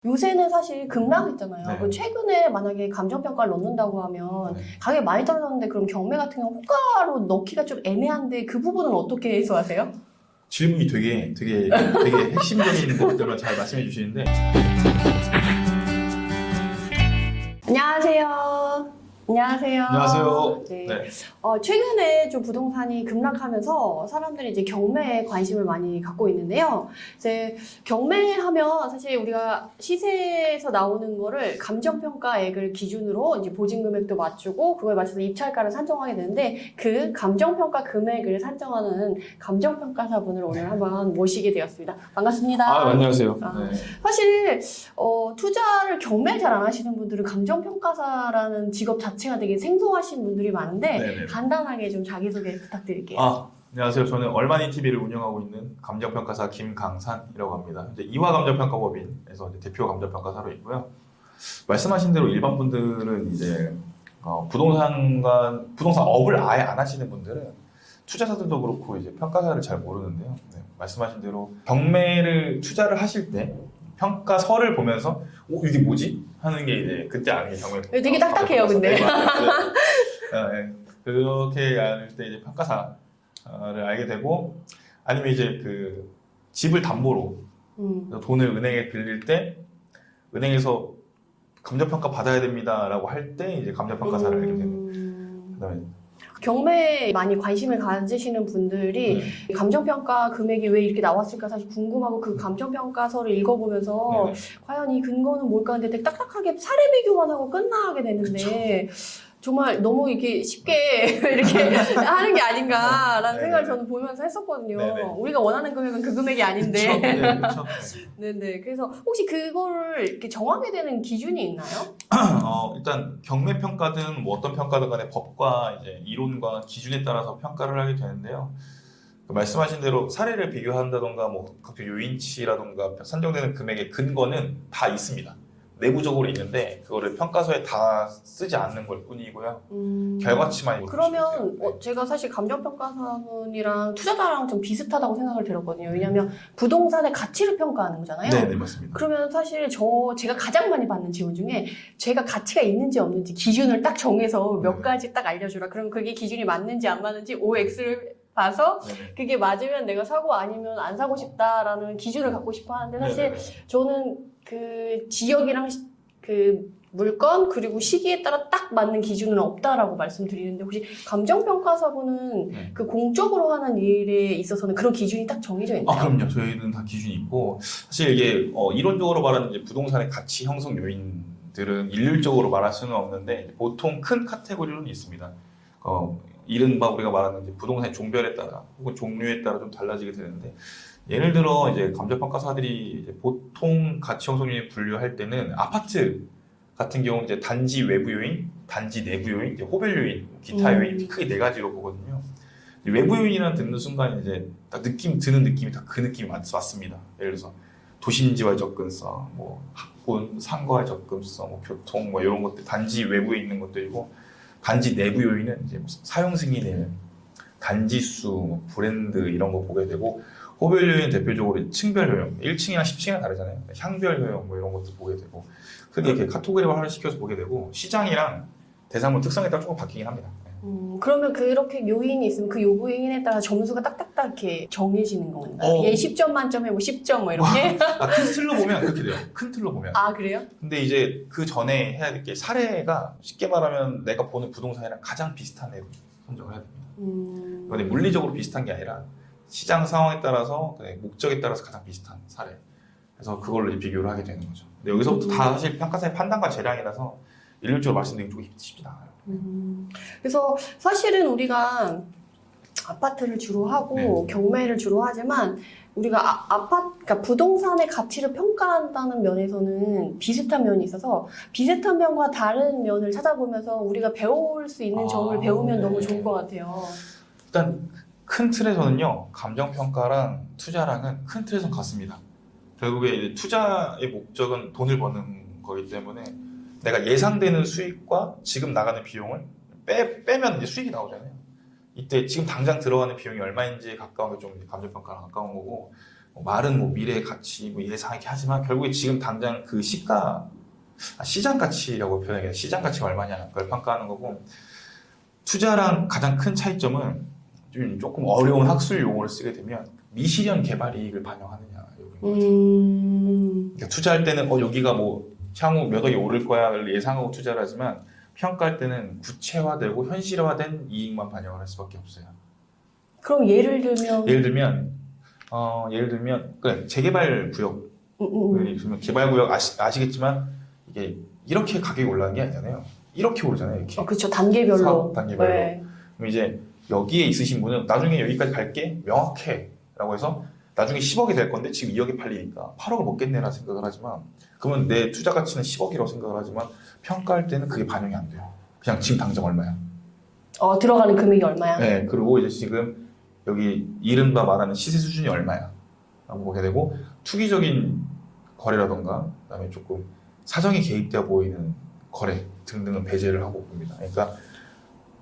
요새는 사실 급락했잖아요. 네. 그 최근에 만약에 감정평가를 넣는다고 하면 네. 가격이 많이 떨어졌는데 그럼 경매 같은 경우 호가로 넣기가 좀 애매한데 그 부분은 어떻게 해소하세요? 질문이 되게 핵심적인 것들만 잘 말씀해 주시는데. 안녕하세요. 안녕하세요. 안녕하세요. 네. 네. 최근에 좀 부동산이 급락하면서 사람들이 이제 경매에 관심을 많이 갖고 있는데요. 이제 경매하면 사실 우리가 시세에서 나오는 거를 감정평가액을 기준으로 이제 보증 금액도 맞추고 그거에 맞춰서 입찰가를 산정하게 되는데 그 감정평가 금액을 산정하는 감정평가사분을 오늘 한번 모시게 되었습니다. 반갑습니다. 안녕하세요. 아. 네. 사실 투자를 경매를 잘 안 하시는 분들은 감정평가사라는 직업 자체가 되게 생소하신 분들이 많은데 네네. 간단하게 좀 자기소개 부탁드릴게요. 안녕하세요. 저는 얼마니 TV를 운영하고 있는 감정평가사 김강산이라고 합니다. 이제 이화 감정평가법인에서 이제 대표 감정평가사로 있고요. 말씀하신 대로 일반 분들은 이제 부동산 업을 아예 안 하시는 분들은 투자자들도 그렇고 이제 평가사를 잘 모르는데요. 네, 말씀하신 대로 경매를 투자를 하실 때 평가서를 보면서 이게 뭐지? 하는 게 이제 그때 아는 게 경매. 되게 딱딱해요, 근데. 네, 맞아요. 네. 그렇게 알 때 이제 평가사를 알게 되고, 아니면 이제 그 집을 담보로 돈을 은행에 빌릴 때 은행에서 감정평가 받아야 됩니다라고 할 때 이제 감정평가사를 알게 되고, 그다음에 경매에 많이 관심을 가지시는 분들이 감정평가 금액이 왜 이렇게 나왔을까 사실 궁금하고 그 감정평가서를 읽어보면서 네네. 과연 이 근거는 뭘까 하는데 되게 딱딱하게 사례 비교만 하고 끝나게 되는데 정말 너무 이렇게 쉽게 이렇게 하는 게 아닌가라는 네네. 생각을 저는 보면서 했었거든요. 네네. 우리가 원하는 금액은 그 금액이 아닌데. 그쵸? 네, 그렇죠. 네네. 그래서 혹시 그거를 이렇게 정하게 되는 기준이 있나요? 일단 경매 평가든 뭐 어떤 평가든 간에 법과 이제 이론과 기준에 따라서 평가를 하게 되는데요. 그 말씀하신 대로 사례를 비교한다던가 뭐 각종 요인치라던가 산정되는 금액의 근거는 다 있습니다. 내부적으로 있는데 그거를 평가서에 다 쓰지 않는 걸 뿐이고요. 결과치만 그러면 제가 사실 감정평가사분이랑 투자자랑 좀 비슷하다고 생각을 들었거든요. 왜냐하면 부동산의 가치를 평가하는 거잖아요. 네, 맞습니다. 그러면 사실 제가 가장 많이 받는 질문 중에 제가 가치가 있는지 없는지 기준을 딱 정해서 몇 가지 딱 알려주라. 그럼 그게 기준이 맞는지 안 맞는지 OX를 봐서 네네. 그게 맞으면 내가 사고 아니면 안 사고 싶다라는 기준을 갖고 싶어 하는데 사실 네네. 저는 그 지역이랑 그 물건 그리고 시기에 따라 딱 맞는 기준은 없다라고 말씀드리는데 혹시 감정평가사분은 그 공적으로 하는 일에 있어서는 그런 기준이 딱 정해져 있나요? 그럼요. 저희는 다 기준이 있고 사실 이게 이론적으로 말하는 이제 부동산의 가치 형성 요인들은 일률적으로 말할 수는 없는데 보통 큰 카테고리로는 있습니다. 이른바 우리가 말하는 이제 부동산의 종별에 따라 혹은 종류에 따라 좀 달라지게 되는데 예를 들어 이제 감정평가사들이 이제 보통 가치 형성 요인 분류할 때는 아파트 같은 경우는 이제 단지 외부 요인, 단지 내부 요인, 이제 호별 요인, 기타 요인 크게 네 가지로 보거든요. 외부 요인이라는 듣는 순간 이제 딱 드는 느낌이 다 그 느낌이 맞습니다. 예를 들어서 도심지와의 접근성, 뭐 학군, 상가와의 접근성, 뭐 교통, 뭐 이런 것들 단지 외부에 있는 것들이고 단지 내부 요인은 이제 사용 승인일, 단지 수, 뭐 브랜드 이런 거 보게 되고 호별 요인 대표적으로 층별 효용, 1층이랑 10층이랑 다르잖아요. 향별 효용 뭐 이런 것도 보게 되고 크게 이렇게 카테고리화를 시켜서 보게 되고 시장이랑 대상물 특성에 따라 조금 바뀌긴 합니다. 그러면 그렇게 요인이 있으면 그 요인에 따라 점수가 딱딱딱 이렇게 정해지는 건가요? 얘 10점 만점에 뭐 10점 뭐 이렇게? 큰 틀로 보면 그렇게 돼요. 큰 틀로 보면. 아, 그래요? 근데 이제 그 전에 해야 될 게 사례가 쉽게 말하면 내가 보는 부동산이랑 가장 비슷한 애를 선정을 해야 됩니다. 이건 물리적으로 비슷한 게 아니라 시장 상황에 따라서 목적에 따라서 가장 비슷한 사례. 그래서 그걸로 비교를 하게 되는 거죠. 근데 여기서부터 다 사실 평가사의 판단과 재량이라서 일률적으로 말씀드리기 좀 쉽지 않아요. 그래서 사실은 우리가 아파트를 주로 하고 경매를 주로 하지만 우리가 그러니까 부동산의 가치를 평가한다는 면에서는 비슷한 면이 있어서 비슷한 면과 다른 면을 찾아보면서 우리가 배울 수 있는 점을 배우면 너무 좋을 것 같아요. 일단 큰 틀에서는요, 감정평가랑 투자랑은 큰 틀에서는 같습니다. 결국에 이제 투자의 목적은 돈을 버는 거기 때문에 내가 예상되는 수익과 지금 나가는 비용을 빼면 이제 수익이 나오잖아요. 이때 지금 당장 들어가는 비용이 얼마인지에 가까운 게 좀 감정평가랑 가까운 거고 말은 뭐 미래의 가치 뭐 예상 이렇게 하지만 결국에 지금 당장 그 시장 가치라고 표현해요. 시장 가치가 얼마냐 그걸 평가하는 거고 투자랑 가장 큰 차이점은 조금 어려운 학술 용어를 쓰게 되면 미실현 개발 이익을 반영하느냐 여기인 거죠. 그러니까 투자할 때는 여기가 뭐 향후 몇 억이 오를 거야를 예상하고 투자를 하지만 평가할 때는 구체화되고 현실화된 이익만 반영을 할 수밖에 없어요. 그럼 예를 들면 그래 재개발 구역 개발 구역 아시겠지만 이게 이렇게 가격이 올라가는 게 아니잖아요. 이렇게 오르잖아요. 이렇게. 그렇죠. 단계별로. 사업 단계별로. 네. 그럼 이제 여기에 있으신 분은 나중에 여기까지 갈게 명확해라고 해서 나중에 10억이 될 건데 지금 2억에 팔리니까 8억을 먹겠네라 생각을 하지만 그러면 내 투자 가치는 10억이라고 생각을 하지만 평가할 때는 그게 반영이 안 돼요. 그냥 지금 당장 얼마야. 들어가는 금액이 얼마야? 네, 그리고 이제 지금 여기 이른바 말하는 시세 수준이 얼마야 라고 보게 되고 투기적인 거래라던가 그다음에 조금 사정이 개입되어 보이는 거래 등등은 배제를 하고 봅니다. 그러니까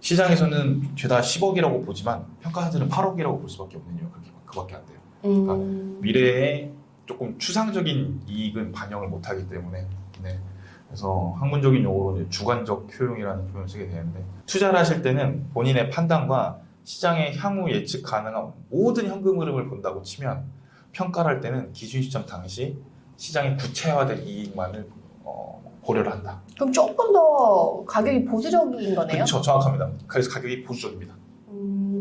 시장에서는 죄다 10억이라고 보지만 평가사들은 8억이라고 볼 수밖에 없는 이유가 그밖에 안 돼요. 그러니까 미래에 조금 추상적인 이익은 반영을 못하기 때문에 네. 그래서 학문적인 용어로 주관적 효용이라는 표현을 쓰게 되는데 투자를 하실 때는 본인의 판단과 시장의 향후 예측 가능한 모든 현금 흐름을 본다고 치면 평가를 할 때는 기준 시점 당시 시장의 구체화된 이익만을 고려를 한다. 그럼 조금 더 가격이 보수적인 거네요? 그렇죠. 정확합니다. 그래서 가격이 보수적입니다.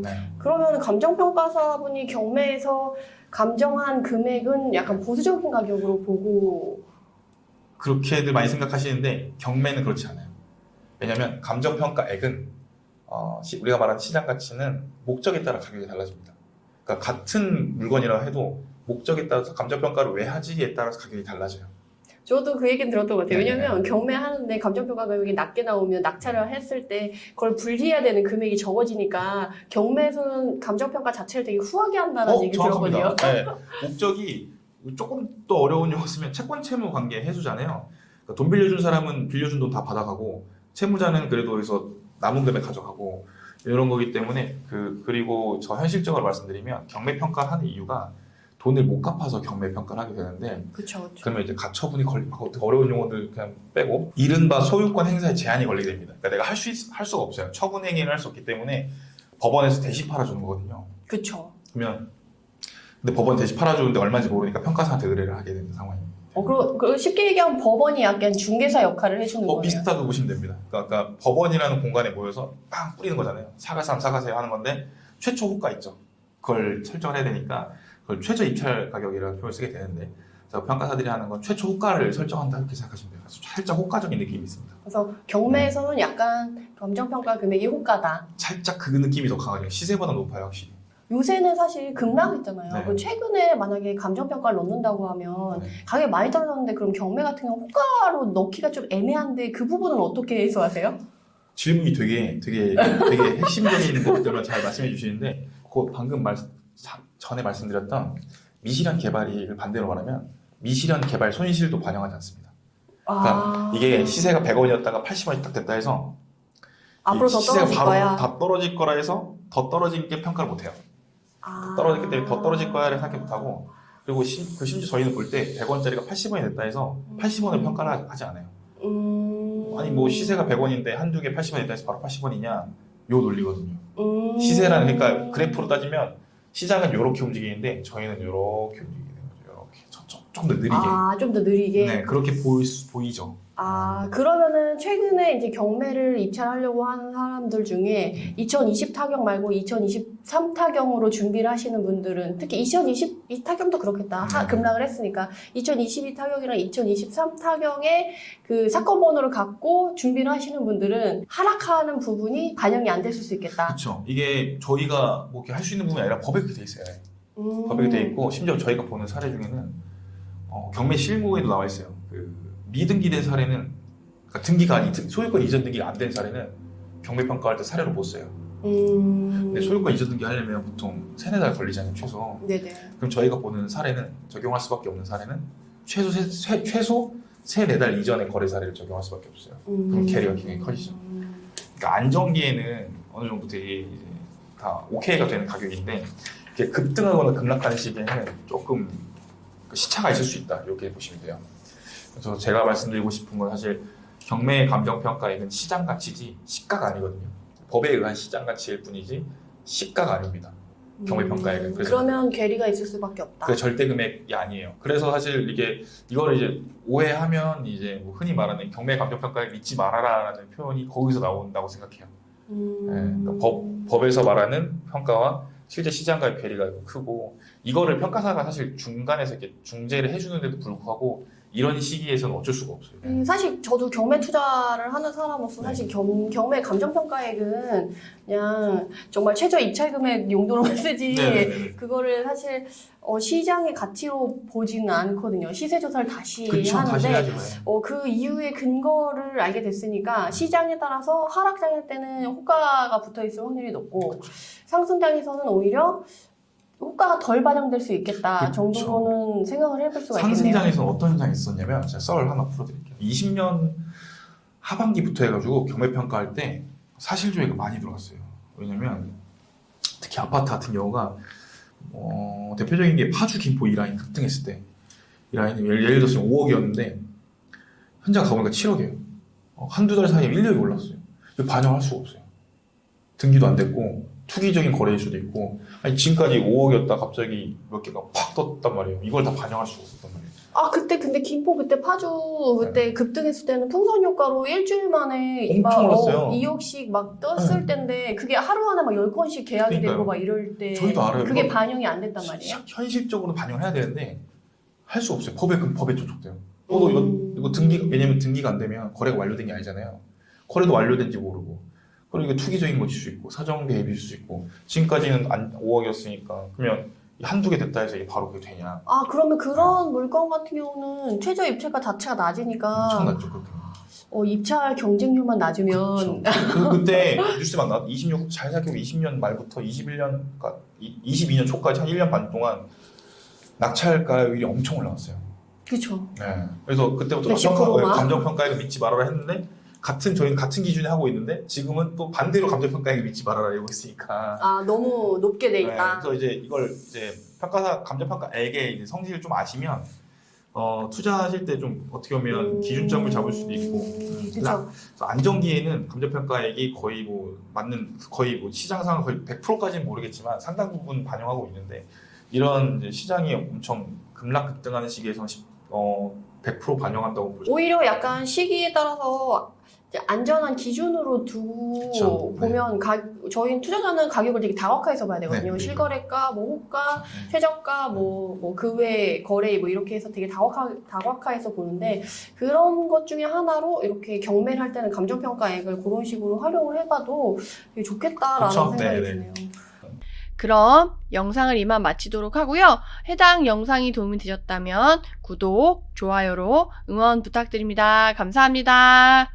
네. 그러면 감정평가사분이 경매에서 감정한 금액은 약간 보수적인 가격으로 보고 그렇게들 많이 생각하시는데 경매는 그렇지 않아요. 왜냐하면 감정평가액은 우리가 말하는 시장 가치는 목적에 따라 가격이 달라집니다. 그러니까 같은 물건이라 해도 목적에 따라서 감정평가를 왜 하지에 따라서 가격이 달라져요. 저도 그 얘기는 들었던 것 같아요. 네, 왜냐면 경매하는데 감정평가 가격이 낮게 나오면 낙찰을 했을 때 그걸 분리해야 되는 금액이 적어지니까 경매에서는 감정평가 자체를 되게 후하게 한다는 얘기 들었거든요. 네. 목적이 조금 더 어려운 용어 쓰면 채권 채무 관계 해소잖아요. 그러니까 돈 빌려준 사람은 빌려준 돈 다 받아가고 채무자는 그래도 여기서 남은 금액 가져가고 이런 거기 때문에 그리고 저 현실적으로 말씀드리면 경매 평가하는 이유가 돈을 못 갚아서 경매 평가를 하게 되는데 그렇죠. 그러면 이제 가처분이 걸리고 어려운 용어들 그냥 빼고 이른바 소유권 행사에 제한이 걸리게 됩니다. 그러니까 내가 할 수가 없어요. 처분 행위를 할 수 없기 때문에 법원에서 대신 팔아주는 거거든요. 그렇죠. 그러면 근데 법원 대신 팔아주는데 얼마인지 모르니까 평가사한테 의뢰를 하게 되는 상황입니다. 그리고 쉽게 얘기하면 법원이 약간 중개사 역할을 해주는 거예요. 비슷하다고 보시면 됩니다. 그러니까 법원이라는 공간에 모여서 빵 뿌리는 거잖아요. 사가세요 하는 건데 최초 호가 있죠. 그걸 설정을 해야 되니까 그걸 최저 입찰 가격이라는 표현을 쓰게 되는데 평가사들이 하는 건 최초 호가를 설정한다 이렇게 생각하시면 돼요. 그래서 살짝 호가적인 느낌이 있습니다. 그래서 경매에서는 약간 감정평가 금액이 호가다. 살짝 그 느낌이 더 강하죠. 시세보다 높아요 확실히. 요새는 사실 급락했잖아요. 네. 그 최근에 만약에 감정평가를 넣는다고 하면 네. 가격이 많이 떨어졌는데 그럼 경매 같은 경우 호가로 넣기가 좀 애매한데 그 부분은 어떻게 해소하세요? 질문이 되게 핵심적인 것들만 잘 말씀해 주시는데 그 방금 전에 말씀드렸던 미실현 개발이익을 반대로 말하면 미실현 개발 손실도 반영하지 않습니다. 그러니까 이게 시세가 100원이었다가 80원이 딱 됐다 해서 앞으로 더 시세가 떨어질 바로 거야. 다 떨어질 거라 해서 더 떨어진 게 평가를 못해요. 떨어졌기 때문에 더 떨어질 거야를 생각해 못하고 그리고 심지어 저희는 볼 때 100원짜리가 80원이 됐다 해서 80원을 평가를 하지 않아요. 아니 뭐 시세가 100원인데 한두 개 80원이 됐다 해서 바로 80원이냐 요 논리거든요. 시세라는 그러니까 그래프로 따지면 시장은 이렇게 움직이는데 저희는 이렇게 움직이는 거죠. 이렇게 좀 더 느리게. 좀 더 느리게. 네, 그렇게 보이죠. 그러면은 최근에 이제 경매를 입찰하려고 하는 사람들 중에 2020 타경 말고 2023 타경으로 준비를 하시는 분들은 특히 2022 타경도 그렇겠다. 급락을 했으니까 2022 타경이랑 2023 타경의 그 사건 번호를 갖고 준비를 하시는 분들은 하락하는 부분이 반영이 안 됐을 수 있겠다. 그렇죠. 이게 저희가 뭐 이렇게 할 수 있는 부분이 아니라 법에 그렇게 돼 있어요. 법에 돼 있고 심지어 저희가 보는 사례 중에는 경매 실무에도 나와 있어요. 미등기된 사례는 그러니까 등기가 소유권 이전 등기가 안 된 사례는 경매 평가할 때 사례로 못 써요. 근데 소유권 이전 등기 하려면 보통 3-4달 걸리잖아요 최소. 네네. 그럼 저희가 보는 사례는 적용할 수밖에 없는 사례는 최소 3-4달 이전의 거래 사례를 적용할 수밖에 없어요. 그럼 괴리가 굉장히 커지죠. 그러니까 안정기에는 어느 정도 되게 이제 다 오케이가 되는 가격인데 이렇게 급등하거나 급락하는 시기에는 조금 시차가 있을 수 있다 이렇게 보시면 돼요. 그래서 제가 말씀드리고 싶은 건 사실 경매 감정평가액은 시장 가치지 시가가 아니거든요. 법에 의한 시장 가치일 뿐이지 시가가 아닙니다. 경매 평가액은. 그래서 그러면 괴리가 있을 수밖에 없다. 그 절대 금액이 아니에요. 그래서 사실 이거를 이제 오해하면 이제 뭐 흔히 말하는 경매 감정평가액 믿지 말아라라는 표현이 거기서 나온다고 생각해요. 그러니까 법에서 말하는 평가와 실제 시장과의 괴리가 크고 이거를 평가사가 사실 중간에서 이렇게 중재를 해주는데도 불구하고 이런 시기에서는 어쩔 수가 없어요. 사실 저도 경매 투자를 하는 사람으로서 사실 경매 감정평가액은 그냥 정말 최저 입찰 금액 용도로만 쓰지 네네네. 그거를 사실 시장의 가치로 보지는 않거든요. 시세 조사를 다시 그쵸, 다시 하는데 해야죠. 그 이유의 근거를 알게 됐으니까 시장에 따라서 하락장일 때는 호가가 붙어 있을 확률이 높고 상승장에서는 오히려 호가가 덜 반영될 수 있겠다 그쵸. 정도로는 생각을 해볼 수가 있겠네요. 상승장에서는 어떤 현상이 있었냐면 제가 썰을 하나 풀어드릴게요. 20년 하반기부터 해가지고 경매 평가할 때 사실 조회가 많이 들어갔어요. 왜냐면 특히 아파트 같은 경우가 대표적인 게 파주 김포 이 라인 급등했을 때 이 라인이 예를 들어서 5억이었는데 현장 가보니까 7억이에요. 한두 달 사이에 1력이 올랐어요. 이거 반영할 수가 없어요. 등기도 안 됐고 투기적인 거래일 수도 있고 아니 지금까지 5억이었다 갑자기 몇 개가 팍 떴단 말이에요. 이걸 다 반영할 수가 없었단 말이에요. 그때 근데 김포 그때 파주 그때 급등했을 때는 풍선 효과로 일주일 만에 엄청 올랐어요. 2억씩 막 떴을 때인데 그게 하루만에 막 10건씩 계약이 그러니까요. 되고 막 이럴 때 저희도 알아요. 그게 이거 반영이 안 됐단 말이에요. 현실적으로 반영을 해야 되는데 할 수 없어요. 법에 쫓겨요. 이거 왜냐면 등기가 안 되면 거래가 완료된 게 아니잖아요. 거래도 완료된지 모르고. 그리고 이게 투기적인 것일 수 있고 사정 대입일 수 있고 지금까지는 5억이었으니까 그러면 한두 개 됐다 해서 이게 바로 그게 되냐. 그러면 그런 물건 같은 경우는 최저 입찰가 자체가 낮으니까 엄청났죠 그렇게. 입찰 경쟁률만 낮으면 그때 뉴스 막 나왔 26, 잘 생각해보면 20년 말부터 22년 초까지 한 1년 반 동안 낙찰가율이 엄청 올라갔어요. 그렇죠. 네. 그래서 그때부터 몇십 프로가? 감정평가액을 믿지 말아라 했는데 저희는 같은 기준에 하고 있는데 지금은 또 반대로 감정평가액을 믿지 말아라 이러고 있으니까. 너무 높게 돼 네, 있다. 그래서 이걸 평가사 감정평가액의 이제 성질을 좀 아시면 투자하실 때 좀 어떻게 보면 기준점을 잡을 수도 있고. 그렇죠. 그래서 안정기에는 감정평가액이 거의 시장상은 거의 100%까지는 모르겠지만 상당 부분 반영하고 있는데 이런 이제 시장이 엄청 급락급등하는 시기에서는 100% 반영한다고 보죠. 오히려 약간 시기에 따라서 이제 안전한 기준으로 그쵸. 보면 저희 투자자는 가격을 되게 다각화해서 봐야 되거든요. 네. 실거래가, 호가, 최저가, 그 외 거래 이렇게 해서 되게 다각화해서 보는데 그런 것 중에 하나로 이렇게 경매를 할 때는 감정평가액을 그런 식으로 활용을 해봐도 되게 좋겠다라는 그쵸. 생각이 네네. 드네요. 그럼 영상을 이만 마치도록 하고요. 해당 영상이 도움이 되셨다면 구독, 좋아요로 응원 부탁드립니다. 감사합니다.